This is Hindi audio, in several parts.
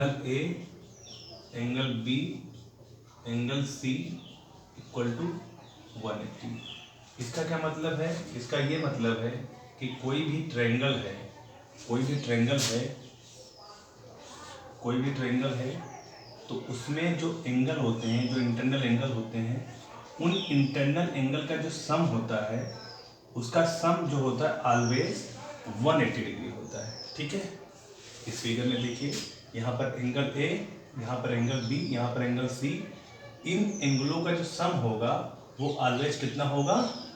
Angle A, angle B, angle C equal to 180। इसका क्या मतलब है? इसका ये मतलब है कि कोई भी ट्रायंगल है, कोई भी ट्रायंगल है तो उसमें जो एंगल होते हैं, जो इंटरनल एंगल होते हैं, उन इंटरनल एंगल का जो सम होता है, उसका सम जो होता है ऑलवेज 180 डिग्री होता है। ठीक है, इस फिगर में देखिए, यहाँ पर एंगल ए, यहाँ पर एंगल बी, यहाँ पर एंगल सी, इन एंगलों का जो सम होगा वो ऑलवेज कितना होगा?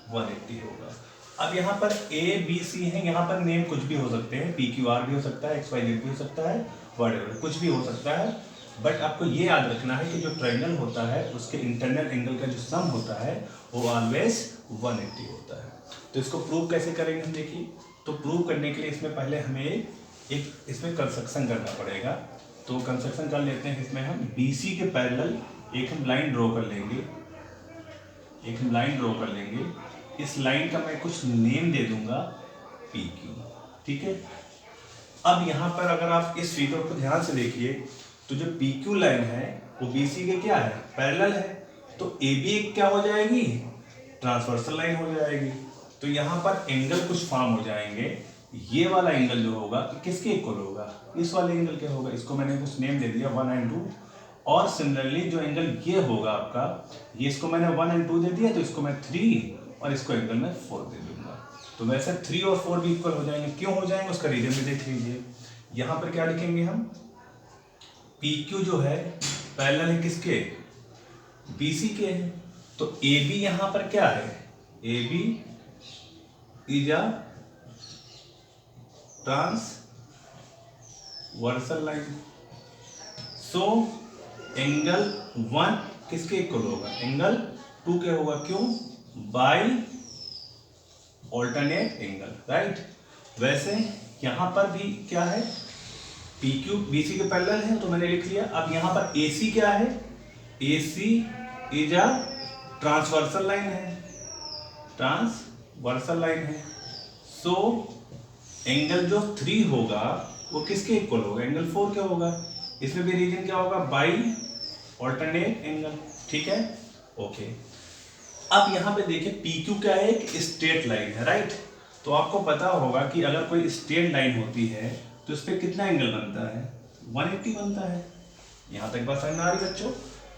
180 होगा। अब यहाँ पर ए बी सी है, यहाँ पर नेम कुछ भी हो सकते हैं, पी क्यू आर भी हो सकता है, एक्स वाई जेड भी हो सकता है, व्हाटएवर कुछ भी हो सकता है, बट आपको ये याद रखना है कि जो ट्रायंगल होता है उसके इंटरनल एंगल का जो सम होता है वो ऑलवेज 180 होता है। तो इसको प्रूव कैसे करेंगे हम देखिए। तो प्रूव करने के लिए इसमें पहले हमें एक इसमें कंस्ट्रक्शन करना पड़ेगा। तो कंस्ट्रक्शन कर लेते हैं। इसमें हम BC के पैरेलल एक हम लाइन ड्रॉ कर लेंगे, इस लाइन का मैं कुछ नेम दे दूंगा PQ। ठीक है, अब यहाँ पर अगर आप इस फिगर को ध्यान से देखिए तो जो PQ लाइन है वो BC के क्या है? पैरेलल है। तो AB एक क्या हो जाएगी? ट्रांसवर्सल लाइन हो जाएगी। तो यहाँ पर एंगल कुछ फॉर्म हो जाएंगे। ये वाला एंगल जो होगा किसके इक्वल होगा? इस वाले एंगल के होगा। इसको मैंने कुछ नेम दे दिया 1 एंड 2। और सिमिलरली जो एंगल ये होगा आपका, ये इसको मैंने 1 एंड 2 दे दिया, तो इसको मैं 3 और इसको एंगल में 4 दे दूंगा। तो वैसे 3 और 4 भी इक्वल हो जाएंगे। क्यों हो जाएंगे उसका रीजन भी देख लीजिए। यहाँ पर क्या लिखेंगे हम? PQ जो है पैरेलल है किसके? BC के है। तो AB यहाँ पर क्या है? AB is a transversal line. So angle 1 किसके इक्वल होगा? एंगल 2 के होगा। क्यों? By alternate angle, right. वैसे यहां पर भी क्या है? PQ BC के पैरेलल है तो मैंने लिख लिया। अब यहां पर AC क्या है? AC is a transversal line है, सो एंगल जो 3 होगा वो किसके इक्वल होगा? एंगल 4 के होगा। इसमें भी रीजन क्या होगा? By alternate angle. ठीक है, ओके। अब यहाँ पे देखिए PQ क्या है? एक स्ट्रेट लाइन है, राइट। तो आपको पता होगा कि अगर कोई स्ट्रेट लाइन होती है तो इस पर कितना एंगल बनता है? 180 बनता है। यहाँ तक बात समझ में आ रही बच्चों?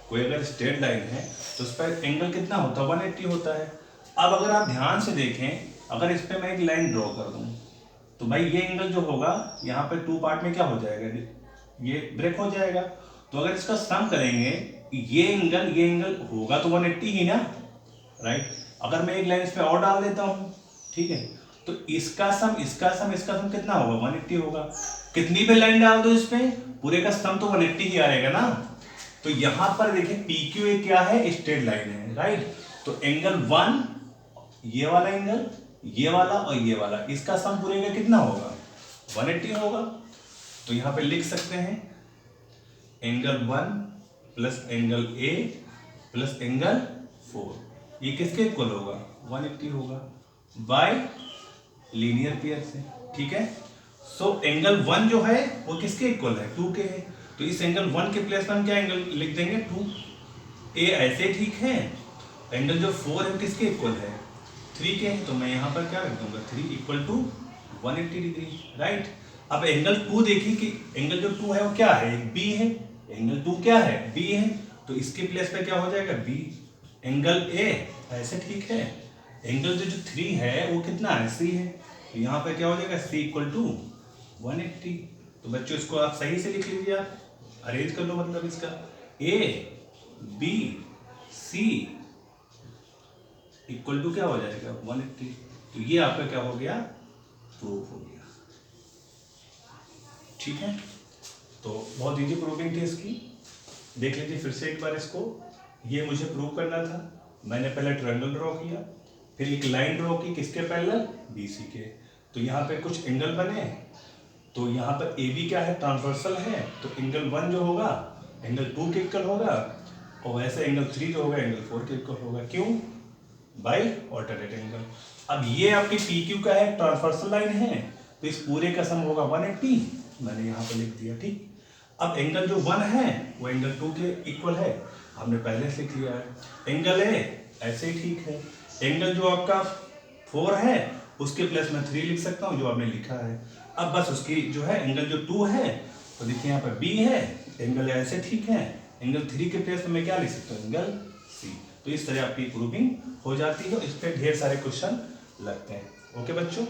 कोई अगर स्ट्रेट लाइन है तो उस पर एंगल कितना होता है? 180 होता है। अब अगर आप ध्यान से देखें, अगर इस पर मैं एक लाइन ड्रॉ कर दूं तो भाई ये एंगल जो होगा यहाँ पे 2 पार्ट में क्या हो जाएगा? ये ब्रेक हो जाएगा। तो अगर इसका सम करेंगे, ये एंगल होगा तो 180 ही ना, राइट। अगर मैं एक लाइन इस पे और डाल देता हूँ, ठीक है, तो इसका सम कितना होगा? 180 होगा। कितनी भी लाइन डाल दो इस पे, पूरे का सम तो 180 ही आएगा ना। तो यहां पर देखिए PQ एक क्या है? स्ट्रेट लाइन है, राइट। तो एंगल 1, ये वाला एंगल, ये वाला और ये वाला, इसका सम पूरे का कितना होगा? 180 होगा। तो यहां पे लिख सकते हैं angle 1 plus angle A plus angle 4, ये किसके इक्वल होगा? 180 होगा बाय लीनियर पेयर से। ठीक है, सो एंगल 1 जो है वो किसके इक्वल है? 2 के है। तो इस एंगल 1 के प्लेस में हम क्या एंगल लिख देंगे? 2। A ऐसे ठीक है। एंगल जो 4 है किसके इक्वल है? 3 के है। तो मैं यहां पर क्या रख दूंगा? 3 इक्वल टू 180 डिग्री, राइट। अब एंगल 2 देखिए कि एंगल जो 2 है वो क्या है? B है। एंगल 2 क्या है? B है। तो इसके प्लेस पे क्या हो जाएगा? B। एंगल A ऐसे ठीक है। एंगल जो 3 है वो कितना है? C है। तो यहाँ पे क्या हो जाएगा? C equal to 180। तो बच्चों इसको आप सही से लिख लीजिए, आप अरेंज कर लो, मतलब इसका A B C equal to क्या हो जाएगा? 180। तो ये आपका क्या हो गया? प्रूव हो गया। ठीक है, तो बहुत इजी प्रूविंग थी इसकी। देख लीजिए फिर से एक बार इसको। ये मुझे प्रूव करना था। मैंने पहले ट्रायंगल ड्रॉ किया, फिर एक लाइन ड्रॉ की, किसके पैरेलल? BC के। तो यहाँ पे कुछ एंगल बने, तो यहाँ पर AB क्या है? ट्रांसवर्सल है। तो एंगल 1 जो होगा एंगल 2 के इक्वल होगा, और वैसे एंगल 3 जो होगा एंगल 4 के इक्वल होगा। क्यों? By alternate angle. अब ये आपकी PQ का है, ट्रांसवर्सल लाइन है, तो इस पूरे का सम होगा 180। मैंने यहाँ पे लिख दिया, ठीक। अब एंगल जो 1 है वो एंगल 2 के इक्वल है, हमने पहले से लिख लिया है। एंगल ए ऐसे ही ठीक है। एंगल जो आपका 4 है उसके प्लस में 3 लिख सकता हूँ जो आपने लिखा है। अब बस उसकी जो है एंगल जो 2 है तो देखिए यहाँ पर बी है, एंगल ऐसे ठीक है, एंगल 3 के प्लेस में मैं क्या लिख सकता हूँ, एंगल सी। तो इस तरह आपकी प्रूविंग हो जाती है। इस पर ढेर सारे क्वेश्चन लगते हैं। ओके बच्चों।